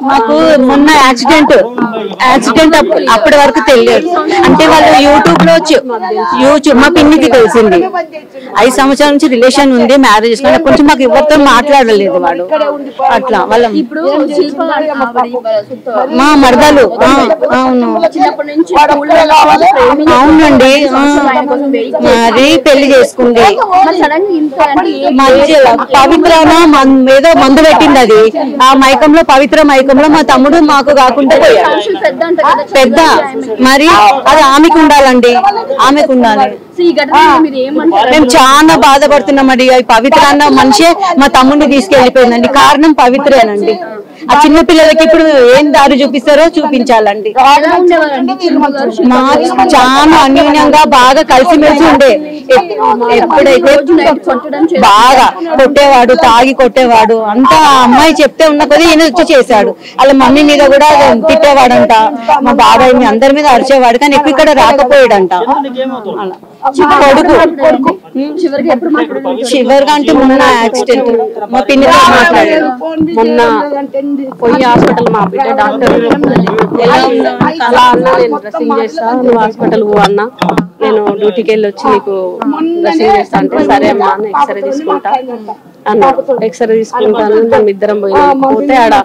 మాకు మొన్న యాక్సిడెంట్ అప్పటి వరకు తెలియదు. అంటే వాళ్ళు యూట్యూబ్ మా పిన్నికి తెలిసింది. 5 సంవత్సరాల నుంచి రిలేషన్ ఉంది, మ్యారేజ్ కొంచెం మాకు ఎవరితో మాట్లాడలేదు వాడు. అట్లా వాళ్ళ మా మరదలు. అవునండి, మరి పెళ్లి చేసుకుంది. పవిత్ర ఏదో మందు పెట్టింది, అది ఆ మైకంలో పవిత్ర మైకంలో మా తమ్ముడు మాకు కాకుండా పెద్ద. మరి అది ఆమెకు ఉండాలండి, ఆమెకు ఉండాలి. మేము చాలా బాధపడుతున్నామండి. పవిత్ర అన్న మనిషే మా తమ్ముడిని తీసుకెళ్లిపోయిందండి. కారణం పవిత్రేనండి. ఆ చిన్న పిల్లలకి ఇప్పుడు ఏం దారి చూపిస్తారో చూపించాలండి. మా చాలా అన్యూన్యంగా బాగా కలిసిమెలిసి ఉండే. ఎప్పుడైతే బాగా కొట్టేవాడు, తాగి కొట్టేవాడు అంతా. అమ్మాయి చెప్తే ఉన్న కొద్ది ఈయన వచ్చి చేశాడు. వాళ్ళ మమ్మీ మీద కూడా తిట్టేవాడంట, మా బాబాయ్ని అందరి మీద అరిచేవాడు. కానీ ఎక్కువ ఇక్కడ రాకపోయాడంట. కొడుకు చివరిగా అంటే మొన్న యాక్సిడెంట్ మా పిన్నితో మాట్లాడాడు. మొన్న పోయి హాస్పిటల్ మా బిడ్డ డాక్టర్ అలా అన్నా, నేను డ్రెస్సింగ్ చేస్తా, నువ్వు హాస్పిటల్ పో అన్నా, నేను డ్యూటీకి వెళ్ళి వచ్చి నీకు డ్రెస్సింగ్ చేస్తా అంటే సరే అమ్మా ఎక్స్రే తీసుకుంటా అన్నాడు. ఎక్స్రే తీసుకుంటాను, మేము ఇద్దరం పోతే ఆడ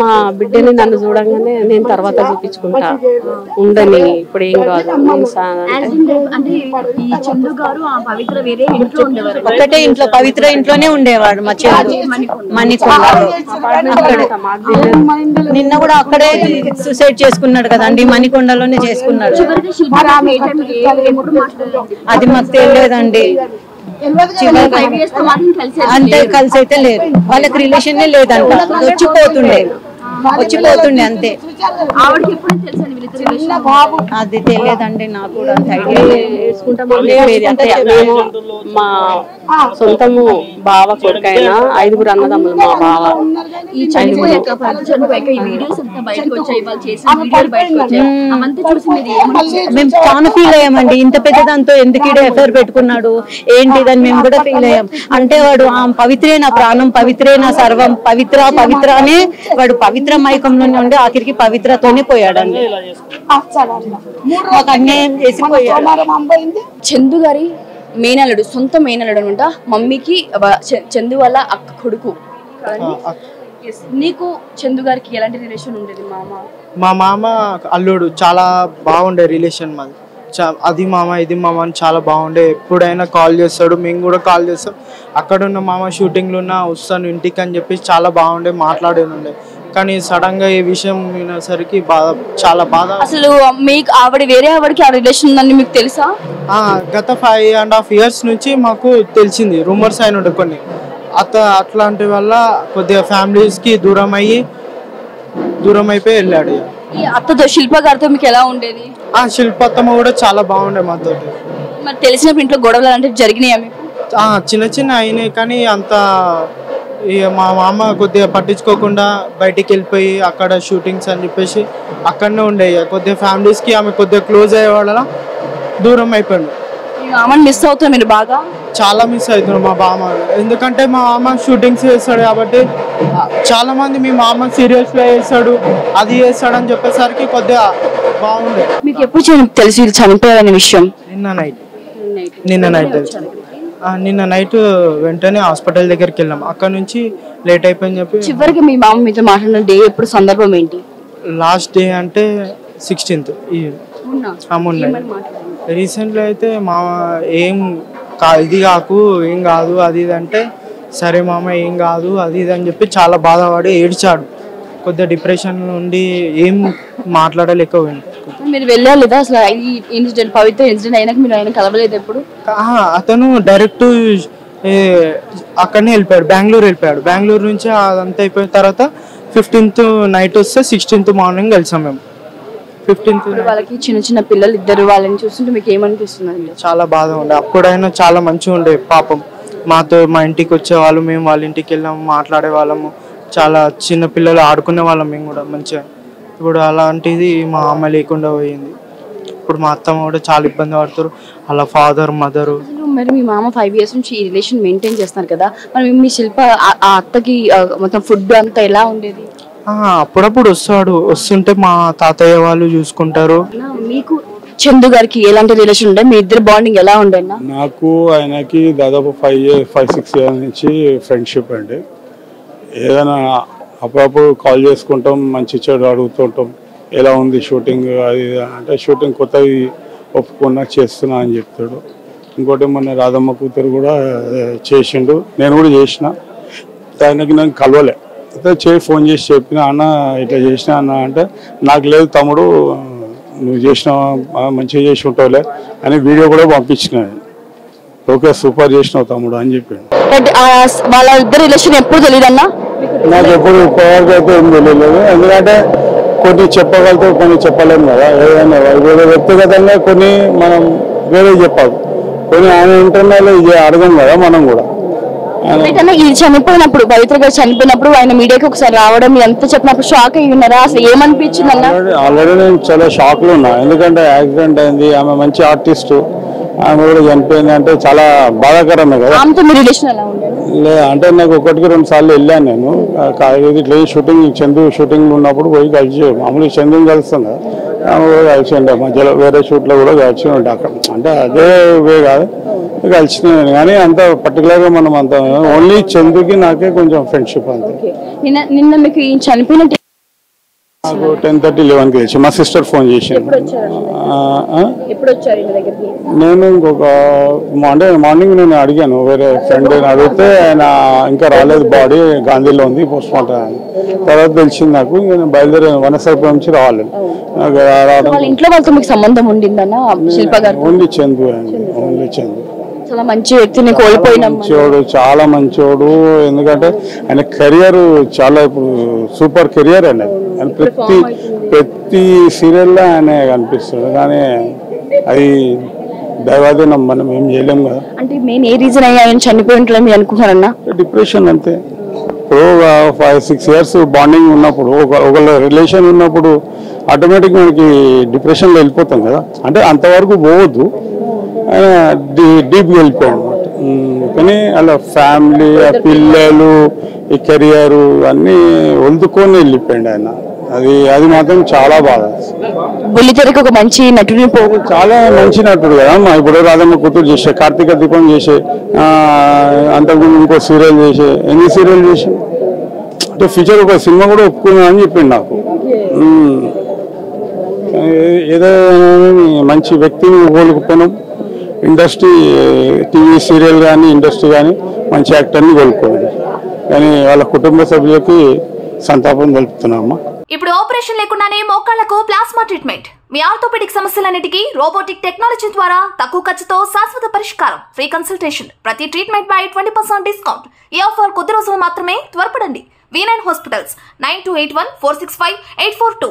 మా బిడ్డని నన్ను చూడంగానే నేను తర్వాత చూపించుకుంటా ఉందని, ఇప్పుడు ఏం కాదు. ఒకటే ఇంట్లో పవిత్ర ఇంట్లోనే ఉండేవాడు మా చెల్లి మణికొండలో. నిన్న కూడా అక్కడే సూసైడ్ చేసుకున్నాడు కదండి, మణికొండలోనే చేసుకున్నాడు. అది మాకు తెలియదండి. అంటే కలిసి అయితే లేదు, వాళ్ళకి రిలేషన్ లేదంట. వచ్చిపోతుండే అంతే. అది తెలియదండి నాకు కూడా అంత ఐడియా. మా సొంతము బావ కొడుకైనా 5 అన్నదమ్ములు మా బావ. మేము చాలా ఫీల్ అయ్యామండి. ఇంత పెద్ద దాంతో ఎందుకు ఎఫ్ఐఆర్ పెట్టుకున్నాడు ఏంటిదని మేము కూడా ఫీల్ అయ్యాం. అంటే వాడు పవిత్రే నా ప్రాణం, పవిత్రే నా సర్వం, పవిత్ర అనే వాడు పవిత్ర మైకంలోనే ఉండి ఆఖరికి పవిత్రతోనే పోయాడండి. మాకు అన్యాయం చేసి పోయాడు. చందు గారి మేనల్లుడు, సొంత మేనల్లుడు అనమాట. మమ్మీకి చందు వాళ్ళ అక్క కొడుకు. నీకు చందు గారికి ఎలాంటి రిలేషన్ ఉండేది? మా మామ అల్లుడు చాలా బాగుండే రిలేషన్ మాది. అది మామ ఇది మామ అని చాలా బాగుండే. ఎప్పుడైనా కాల్ చేస్తాడు, మేము కూడా కాల్ చేస్తాం. అక్కడున్న మామ షూటింగ్లు ఉన్నా వస్తాను ఇంటికి అని చెప్పి చాలా బాగుండే, మాట్లాడేనుండే. కానీ సడన్ గా ఈ విషయం వినేసరికి చాలా బాధ. అసలు మీకు వేరే ఆవిడకి ఆ రిలేషన్ ఉందని మీకు తెలుసా? గత 5.5 years నుంచి మాకు తెలిసింది. రూమర్స్ అయిన ఉండే కొన్ని. అట్లాంటి వల్ల కొద్దిగా ఫ్యామిలీస్ కి దూరం అయిపోయి వెళ్ళాడు. ఈ అత్తతో శిల్ప గారితో మీకు ఎలా ఉండేది? శిల్పత్తమ్మ కూడా చాలా బాగుండే మాతో. మరి తెలిసిన ఇంట్లో గొడవలు అంటే జరిగినాయా మీకు? చిన్న అయినాయి, కానీ అంత మా మామ కొద్దిగా పట్టించుకోకుండా బయటికి వెళ్ళిపోయి అక్కడ షూటింగ్స్ అని చెప్పేసి అక్కడనే ఉండే. కొద్దిగా ఫ్యామిలీస్ కి ఆమె కొద్దిగా క్లోజ్ అయ్యే వాళ్ళ దూరం అయిపోయాడు. మామని మిస్ అవుతున్నా మీరు? బాగా చాలా మిస్ అవుతున్నాం మా మామ. ఎందుకంటే మా మామ షూటింగ్స్ చేస్తాడు కాబట్టి చాలా మంది మీ మామ సీరియల్స్ లో చేస్తాడు, అది చేస్తాడు అని చెప్పేసరికి కొద్దిగా బాగుండే. మీకు ఎప్పుడు తెలిసి చనిపోయారనే విషయం? నిన్న నైట్ తెలుసు. నిన్న నైట్ వెంటనే హాస్పిటల్ దగ్గరికి వెళ్ళాం. అక్కడ నుంచి లేట్ అయిపోయింది చెప్పి చివరికి మీ మామ మీతో మాట్లాడిన డే ఎప్పుడు, సందర్భం ఏంటి? లాస్ట్ డే అంటే 16th. రీసెంట్లీ అయితే మామ ఇది కాకు ఏం కాదు అది ఇది అంటే సరే మామ ఏం కాదు అది ఇది అని చెప్పి చాలా బాధపడి ఏడ్చాడు. కొద్దిగా డిప్రెషన్ నుండి ఏం మాట్లాడలేకపోయింది. మీరు వెళ్ళలేదా అసలు? ఈ ఇన్సిడెంట్, పవిత్ర ఇన్సిడెంట్ అయినాక మీరు ఆయన కలవలేదు ఎప్పుడు? అతను డైరెక్ట్ అక్కడనే వెళ్ళిపోయాడు, బెంగళూరు వెళ్ళిపోయాడు. బెంగళూరు నుంచి అదంతా అయిపోయిన తర్వాత 15th నైట్ వస్తే 16th మార్నింగ్ కలిసాం మేము. 15th వాళ్ళకి చిన్న పిల్లలు ఇద్దరు, వాళ్ళని చూస్తుంటే మీకు ఏమనిపిస్తుంది? చాలా బాధ ఉండే. అప్పుడైనా చాలా మంచిగా ఉండే. పాపం మాతో మా ఇంటికి వచ్చేవాళ్ళు, మేము వాళ్ళ ఇంటికి వెళ్ళాము, మాట్లాడే వాళ్ళము. చాలా చిన్న పిల్లలు ఆడుకునే వాళ్ళం మేము కూడా మంచిగా. ఇప్పుడు అలాంటిది మా అమ్మ లేకుండా పోయింది. ఇప్పుడు మా అత్తమ్మ కూడా చాలా ఇబ్బంది పడుతారు, అలా ఫాదర్ మదరు. మరి మీ మామ 5 years నుంచి ఈ రిలేషన్ మెయింటైన్ చేస్తున్నారు కదా, మరి మీ శిల్ప ఆ అత్తకి మొత్తం ఫుడ్ అంతా ఎలా ఉండేది? అప్పుడప్పుడు వస్తుంటే మా తాతయ్య వాళ్ళు చూసుకుంటారు. మీకు చందు గారికి ఎలాంటి రిలేషన్ ఉండే, మీ ఇద్దరు బాండింగ్ ఎలా ఉండే? నాకు ఆయనకి దాదాపు 5-6 ఇయర్స్ నుంచి ఫ్రెండ్షిప్ అండి. ఏదైనా అప్పుడప్పుడు కాల్ చేసుకుంటాం, మంచి చెడు అడుగుతుంటాం, ఎలా ఉంది షూటింగ్ అది అంటే షూటింగ్ కొత్తవి ఒప్పుకున్నా చేస్తున్నా అని చెప్తాడు. ఇంకోటి మొన్న రాధమ్మ కూతురు కూడా చేసిండు, నేను కూడా చేసిన. ఆయనకి నేను కలవలే, అయితే ఫోన్ చేసి చెప్పిన, అన్న ఇట్లా చేసిన అన్న అంటే, నాకు లేదు తమ్ముడు నువ్వు చేసిన మంచిగా చేసి ఉంటావులే అని వీడియో కూడా పంపించిన. ఓకే సూపర్ చేసినావు తమ్ముడు అని చెప్పాడు. వాళ్ళ ఇద్దరు రిలేషన్ ఎప్పుడు తెలియదు అన్న? నాకు ఎప్పుడు ఇప్పటివరకు అయితే ఏం తెలియలేదు, ఎందుకంటే కొన్ని చెప్పగలితే కొన్ని చెప్పలేము కదా. ఏదైనా వేరే వ్యక్తిగతంగా కొన్ని మనం వేరే చెప్పాలి, కొన్ని ఆయన ఇంటర్నల్ ఇది అడగం కదా మనం కూడా. ఇది చనిపోయినప్పుడు, పవిత్ర గారు చనిపోయినప్పుడు ఆయన మీడియాకి ఒకసారి రావడం ఎంత చెప్పినప్పుడు షాక్ అయ్యి ఉన్నారా? అసలు ఏమనిపించింది అన్న? ఆల్రెడీ నేను చాలా షాక్ లో ఉన్నా, ఎందుకంటే యాక్సిడెంట్ అయింది, ఆమె మంచి ఆర్టిస్ట్, ఆమె కూడా చనిపోయింది అంటే చాలా బాధాకరమే కదా. ఆమెతో మీ రిలేషన్ ఎలా ఉండేది? అంటే నాకు 1-2 సార్లు వెళ్ళాను నేను. ఇట్లా షూటింగ్ చందు షూటింగ్ ఉన్నప్పుడు పోయి కలిసి, మామూలుగా చందుని కలుస్తాం కదా, ఆమె కూడా కలిసి ఉండే మధ్యలో వేరే షూట్లో కూడా కలిసి ఉంటే అక్కడ, అంటే అదే వే కాదు కలిసినాను. కానీ అంత పర్టికులర్గా మనం అంత ఓన్లీ చందుకి నాకే కొంచెం ఫ్రెండ్షిప్ అంతే. నిన్న మీకు చనిపోయిన నాకు 10:30-11కి తెలిసి మా సిస్టర్ ఫోన్ చేసింది. నేను ఇంకొక మార్నింగ్ నేను అడిగాను, వేరే ఫ్రెండ్ అడిగితే ఆయన ఇంకా రాలేదు, బాడీ గాంధీలో ఉంది పోస్ట్ మార్టం అని. తర్వాత తెలిసింది నాకు, నేను బయలుదేరి వనసరపురం నుంచి రావాలి. ఇంట్లో వాళ్ళతో మీకు సంబంధం ఉండిందన్న శిల్ప గారు? ఓన్లీ చందు అండి, ఓన్లీ చందు. చాలా మంచి వ్యక్తిని కోల్పోయినా, మంచోడు, చాలా మంచోడు. ఎందుకంటే ఆయన కెరియర్ చాలా ఇప్పుడు సూపర్ కెరియర్ అనేది. ప్రతి సీరియల్లో ఆయన కనిపిస్తాడు, కానీ అది దైవాధీనం, మనం ఏం చేయలేము కదా. అంటే మెయిన్ ఏ రీజన్ అయ్యి ఆయన చనిపోయి ఉంటారని మీరు అనుకుంటున్నారన్నా? డిప్రెషన్ అంతే. ఇప్పుడు 5-6 ఇయర్స్ బాండింగ్ ఉన్నప్పుడు, ఒక రిలేషన్ ఉన్నప్పుడు ఆటోమేటిక్ మనకి డిప్రెషన్లో వెళ్ళిపోతాం కదా. అంటే అంతవరకు పోవద్దు, డీప్గా వెళ్ళిపోయాడు అనమాట. కానీ అలా ఫ్యామిలీ, ఆ పిల్లలు, ఈ కెరియర్ అన్నీ వదులుకొని వెళ్ళిపోయాడు ఆయన. అది మాత్రం చాలా బాగా. బుల్లితెరకు ఒక మంచి నటుడిని చాలా మంచి నటుడు కదా. ఇప్పుడు రాధమ్మ కూతురు చేసే, కార్తీక దీపం చేసే, అంతకుముందు ఇంకో సీరియల్ చేసే, ఎన్ని సీరియల్ చేసే, అంటే ఫ్యూచర్ ఒక సినిమా కూడా ఒప్పుకున్నా అని చెప్పిండు నాకు. ఏదో మంచి వ్యక్తిని కోలుకుపోయినాం. ఇండస్ట్రీ, టీవీ సీరియల్ కానీ ఇండస్ట్రీ కానీ మంచి యాక్టర్ని కోలుకోవాలి. కానీ వాళ్ళ కుటుంబ సభ్యులకి సంతాపం తెలుపుతున్నామా. ఇప్పుడు ఆపరేషన్ లేకుండానే మోకాళ్లకు ప్లాస్మా ట్రీట్మెంట్. మీ ఆర్థోపెడిక్ సమస్యలన్నిటికీ రోబోటిక్ టెక్నాలజీ ద్వారా తక్కువ ఖర్చుతో శాశ్వత పరిష్కారం. Free consultation. ప్రతి ట్రీట్మెంట్ పై 20% డిస్కౌంట్. ఈ ఆఫర్ కొద్ది రోజులు మాత్రమే. త్వరపడండి. V9 hospitals 9281465842.